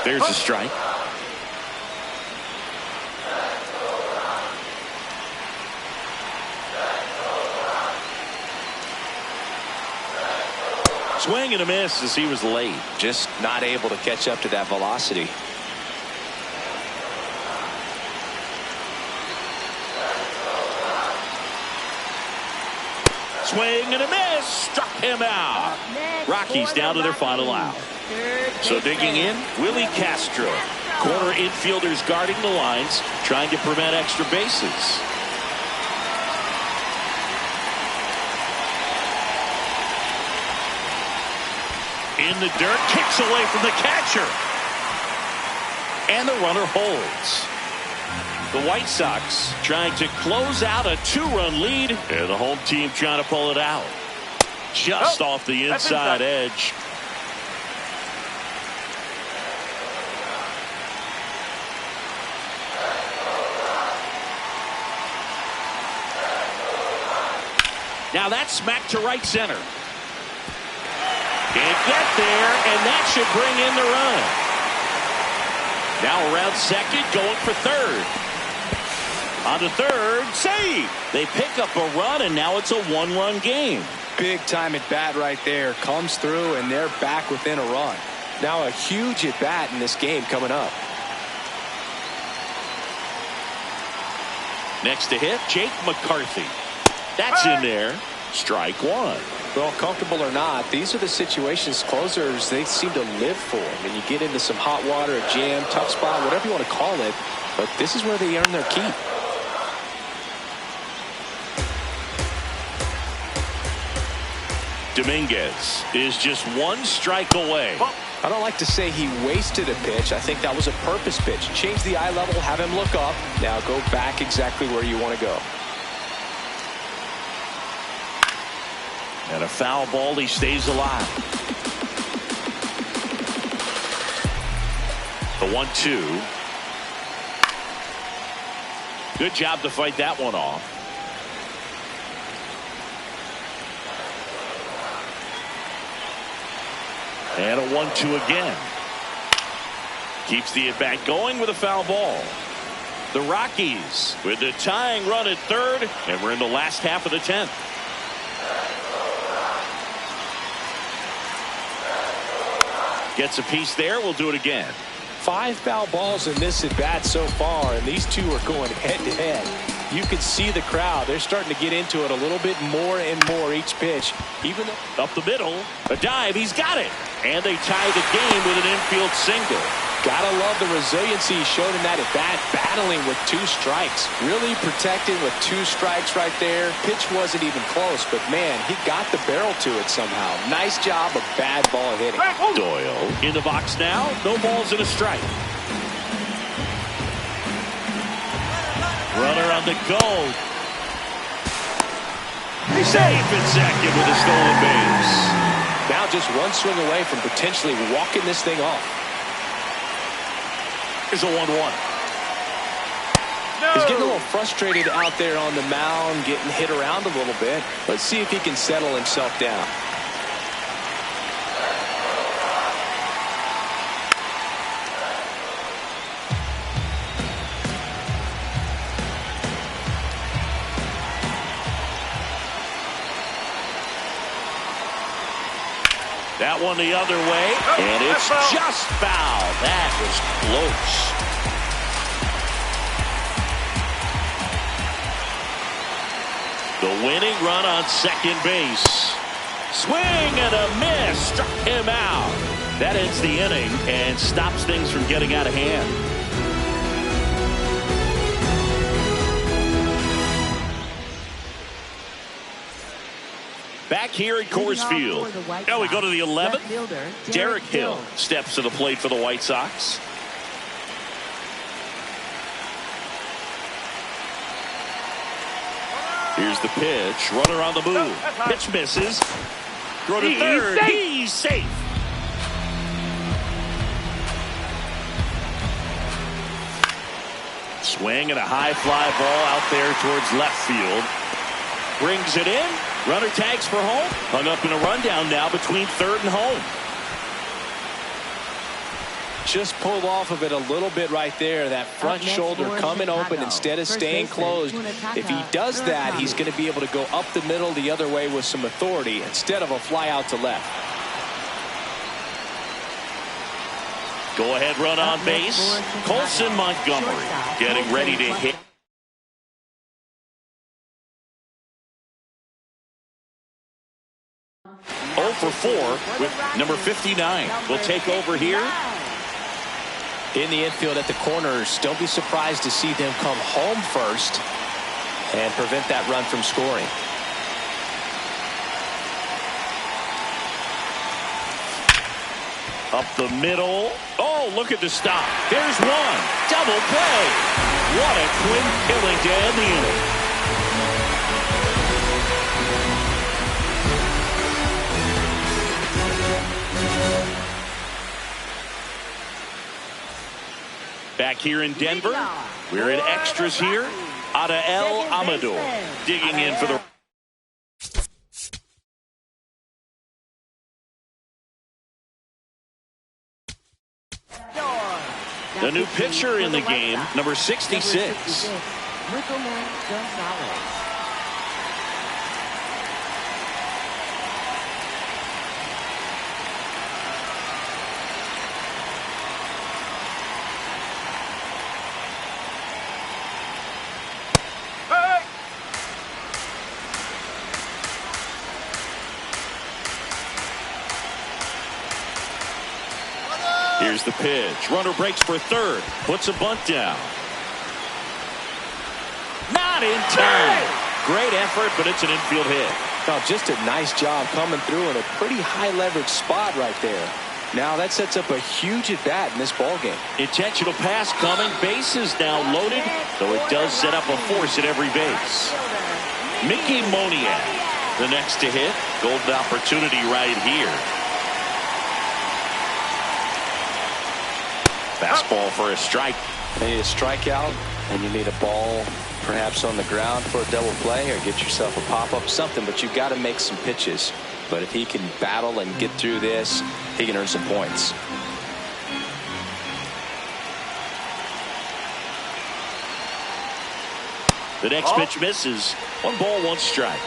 There's a strike. Swing and a miss as he was late. Just not able to catch up to that velocity. Swing and a miss. Struck him out. Rockies down to their final out. So digging in, Willie Castro. Corner infielders guarding the lines, trying to prevent extra bases. In the dirt, kicks away from the catcher. And the runner holds. The White Sox trying to close out a 2-run lead, and the home team trying to pull it out. Just off the inside edge. Now that's smacked to right center. Can't get there, and that should bring in the run. Now around second, going for third. On to third, save. They pick up a run, and now it's a 1-run game. Big time at bat right there. Comes through, and they're back within a run. Now a huge at bat in this game coming up. Next to hit, Jake McCarthy. That's in there. Strike 1. Well, comfortable or not, these are the situations closers they seem to live for. And you get into some hot water, a jam, tough spot, whatever you want to call it. But this is where they earn their keep. Dominguez is just 1 strike away. I don't like to say he wasted a pitch. I think that was a purpose pitch. Change the eye level, have him look up. Now go back exactly where you want to go. And a foul ball, he stays alive. The 1-2. Good job to fight that one off. And a 1-2 again. Keeps the at-bat going with a foul ball. The Rockies with the tying run at third, and we're in the last half of the 10th. Gets a piece there. We'll do it again. 5 foul balls in this at bat so far, and these two are going head to head. You can see the crowd. They're starting to get into it a little bit more and more each pitch. Even though up the middle, a dive, he's got it. And they tie the game with an infield single. Gotta love the resiliency he showed in that at bat, battling with 2 strikes. Really protected with 2 strikes right there. Pitch wasn't even close, but man, he got the barrel to it somehow. Nice job of bad ball hitting. Doyle in the box now. No balls and a strike. Runner on the go. He's safe at second with a stolen base. Now just 1 swing away from potentially walking this thing off. Here's a 1-1. He's getting a little frustrated out there on the mound, getting hit around a little bit. Let's see if he can settle himself down. That one the other way, and it's just foul. That was close. The winning run on second base. Swing and a miss. Struck him out. That ends the inning and stops things from getting out of hand. Back here at Coors Field. Now we go to the 11th. Derek Hill steps to the plate for the White Sox. Here's the pitch. Runner on the move. Pitch misses. Throw to third. He's safe. Swing and a high fly ball out there towards left field. Brings it in. Runner tags for home. Hung up in a rundown now between third and home. Just pulled off of it a little bit right there. That front shoulder coming open instead of staying closed. If he does that, he's going to be able to go up the middle the other way with some authority instead of a fly out to left. Go ahead run on base. Colson Montgomery getting ready to hit. For 4 with number 59 will take over here. In the infield at the corners, don't be surprised to see them come home first and prevent that run from scoring. Up the middle. Oh, look at the stop. There's one. Double play. What a quick killing to end the inning. Back here in Denver, we're in extras here. Adael Amador digging in for the... The new pitcher in the game, number 66. Here's the pitch. Runner breaks for third. Puts a bunt down. Not in time. Great effort, but it's an infield hit. Oh, just a nice job coming through in a pretty high leverage spot right there. Now that sets up a huge at bat in this ball game. Intentional pass coming. Bases now loaded, though it does set up a force at every base. Mickey Moniak, the next to hit. Golden opportunity right here. Fastball for a strike. You need a strikeout, and you need a ball perhaps on the ground for a double play, or get yourself a pop-up, something, but you've got to make some pitches. But if he can battle and get through this, he can earn some points. The next pitch misses. 1 ball, 1 strike.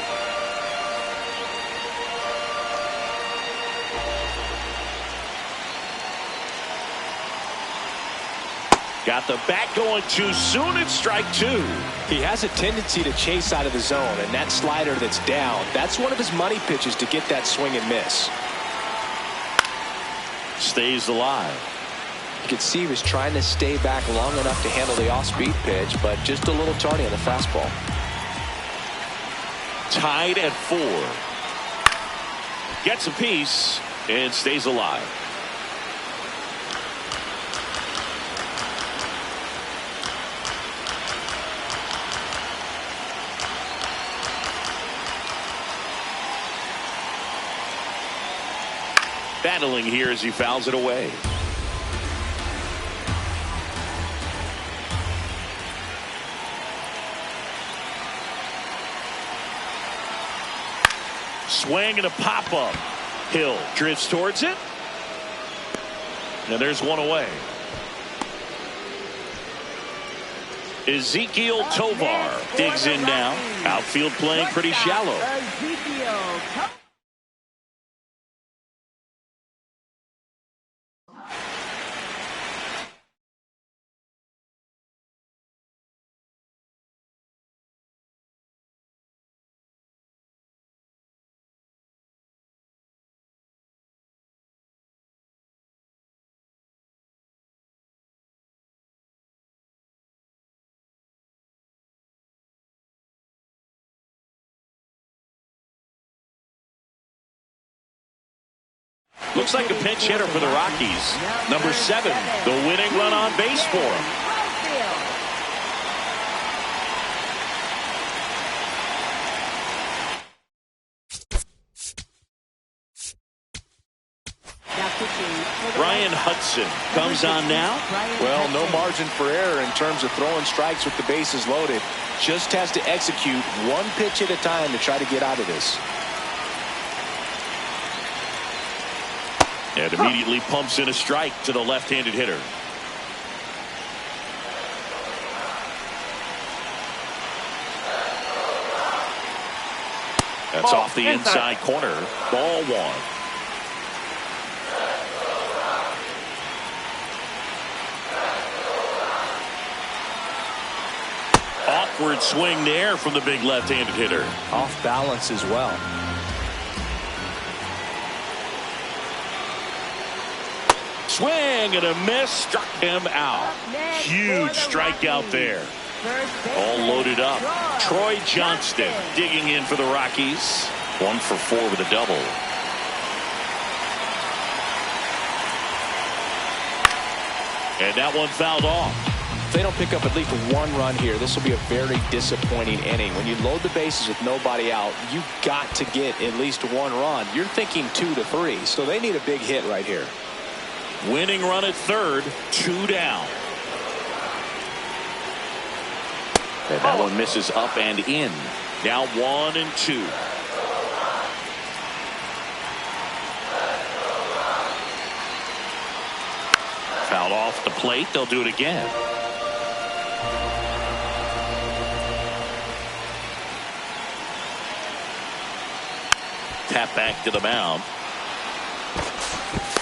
Got the bat going too soon. It's strike 2. He has a tendency to chase out of the zone, and that slider that's down, that's one of his money pitches to get that swing and miss. Stays alive. You could see he was trying to stay back long enough to handle the off-speed pitch, but just a little tardy on the fastball. Tied at 4. Gets a piece and stays alive. Battling here as he fouls it away. Swing and a pop-up. Hill drifts towards it. And there's one away. Ezekiel Tovar digs in now. Outfield playing pretty shallow. Looks like a pinch hitter for the Rockies. Number 7, the winning run on base for him. Ryan Hudson comes on now. Well, no margin for error in terms of throwing strikes with the bases loaded. Just has to execute one pitch at a time to try to get out of this. And immediately pumps in a strike to the left-handed hitter. That's off the inside corner. Ball 1. Awkward swing there from the big left-handed hitter. Off balance as well. Swing and a miss, struck him out. Huge strikeout there. All loaded up. Troy Johnston digging in for the Rockies. 1 for 4 with a double. And that one fouled off. If they don't pick up at least one run here, this will be a very disappointing inning. When you load the bases with nobody out, you've got to get at least one run. You're thinking 2 to 3, so they need a big hit right here. Winning run at third, 2 down. And that one misses up and in. Now 1 and 2. Foul off the plate. They'll do it again. Tap back to the mound.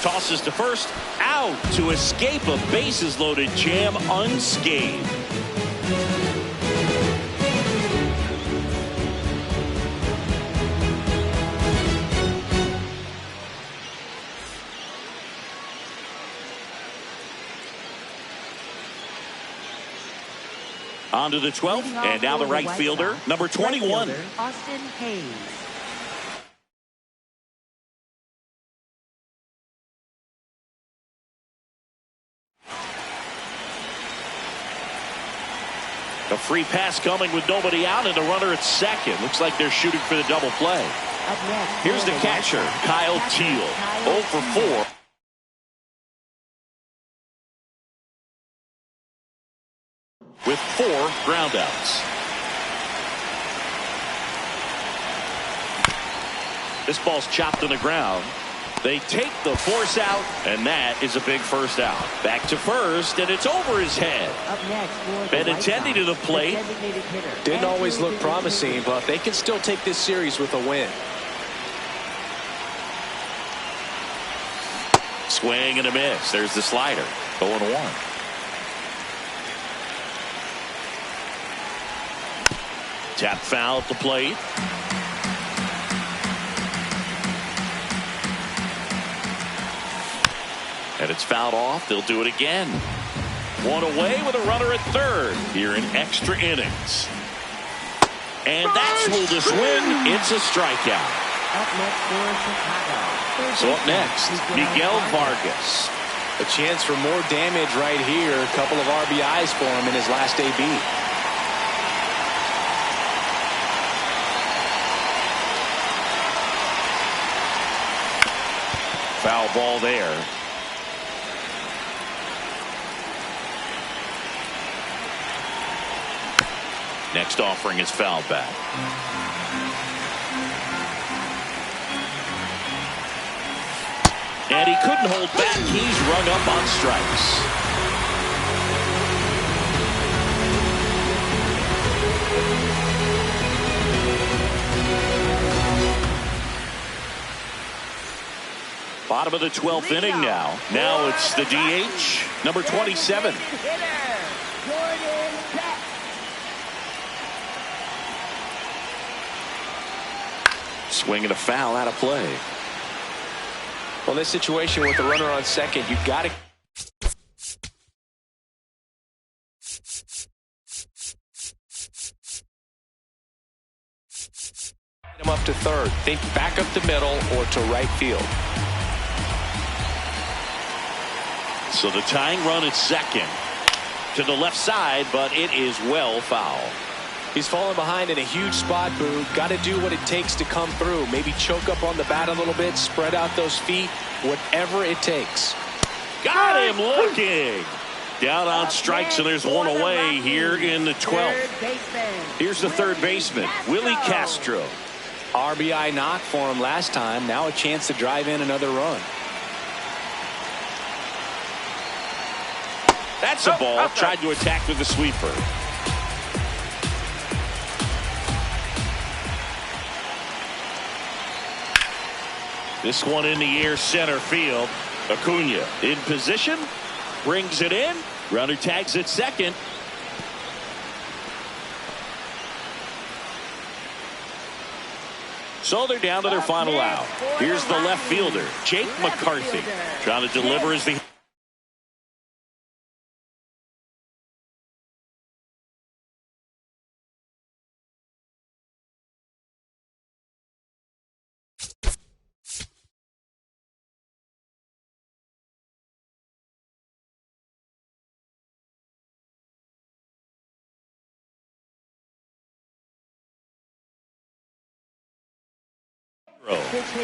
Tosses to first, out to escape a bases loaded jam unscathed. On to the 12th, and now the right fielder, number 21. Austin Hayes. A free pass coming with nobody out and a runner at second. Looks like they're shooting for the double play. Here's the catcher, Kyle Teal. 0 for 4. With 4 groundouts. This ball's chopped on the ground. They take the force out, and that is a big first out. Back to first, and it's over his head. Benintendi to the plate. Didn't always look promising, but they can still take this series with a win. Swing and a miss. There's the slider. 0-1. Tap foul at the plate. And it's fouled off. They'll do it again. 1 away with a runner at third here in extra innings. And that's ruled a swing. It's a strikeout. So up next, Miguel Vargas. A chance for more damage right here. A couple of RBIs for him in his last AB. Foul ball there. Next offering is fouled back. And he couldn't hold back. He's rung up on strikes. Bottom of the 12th inning now. Now it's the DH, number 27. Swing and a foul out of play. Well, this situation with the runner on second, you've got to him up to third. Think back up the middle or to right field. So the tying run at second to the left side, but it is well foul. He's falling behind in a huge spot, Boog. Got to do what it takes to come through. Maybe choke up on the bat a little bit, spread out those feet, whatever it takes. Got him looking. Down on strikes, and there's one away here in the 12th. Here's the third baseman, Willie Castro. RBI knock for him last time. Now a chance to drive in another run. That's a ball. Tried to attack with the sweeper. This one in the air, center field. Acuna in position, brings it in. Runner tags at second. So they're down to their final out. Here's the left fielder, Jake McCarthy, trying to deliver as the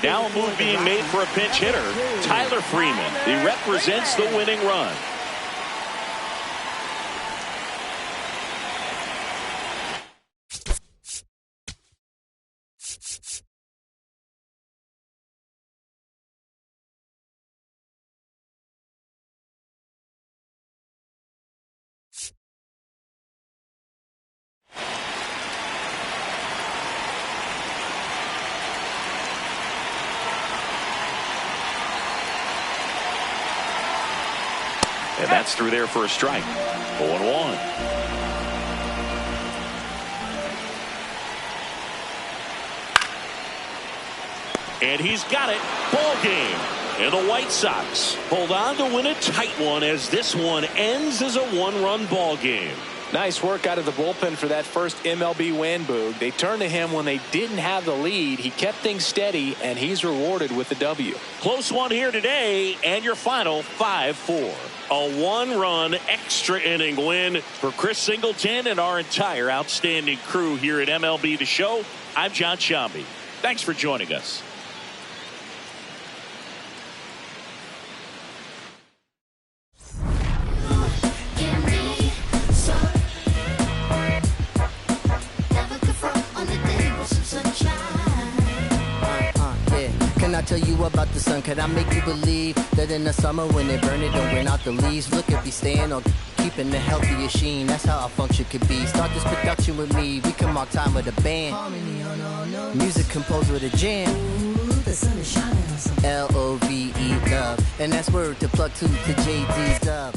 now a move being made for a pinch hitter, Tyler Freeman. He represents the winning run. And that's through there for a strike. 0-1. And he's got it. Ball game. And the White Sox hold on to win a tight one as this one ends as a one-run ball game. Nice work out of the bullpen for that first MLB win, Boog. They turned to him when they didn't have the lead. He kept things steady, and he's rewarded with the W. Close one here today, and your final 5-4. A one-run extra inning win for Chris Singleton and our entire outstanding crew here at MLB The Show. I'm John Shambi. Thanks for joining us. Can I tell you about the sun? Can I make you believe that in the summer when they burn it, don't burn out the leaves? Look at me staying on keeping the healthiest sheen. That's how our function could be. Start this production with me. We come all time with a band. Music composed with a jam. The sun is shining on some Love. And that's word to plug to JD's dub.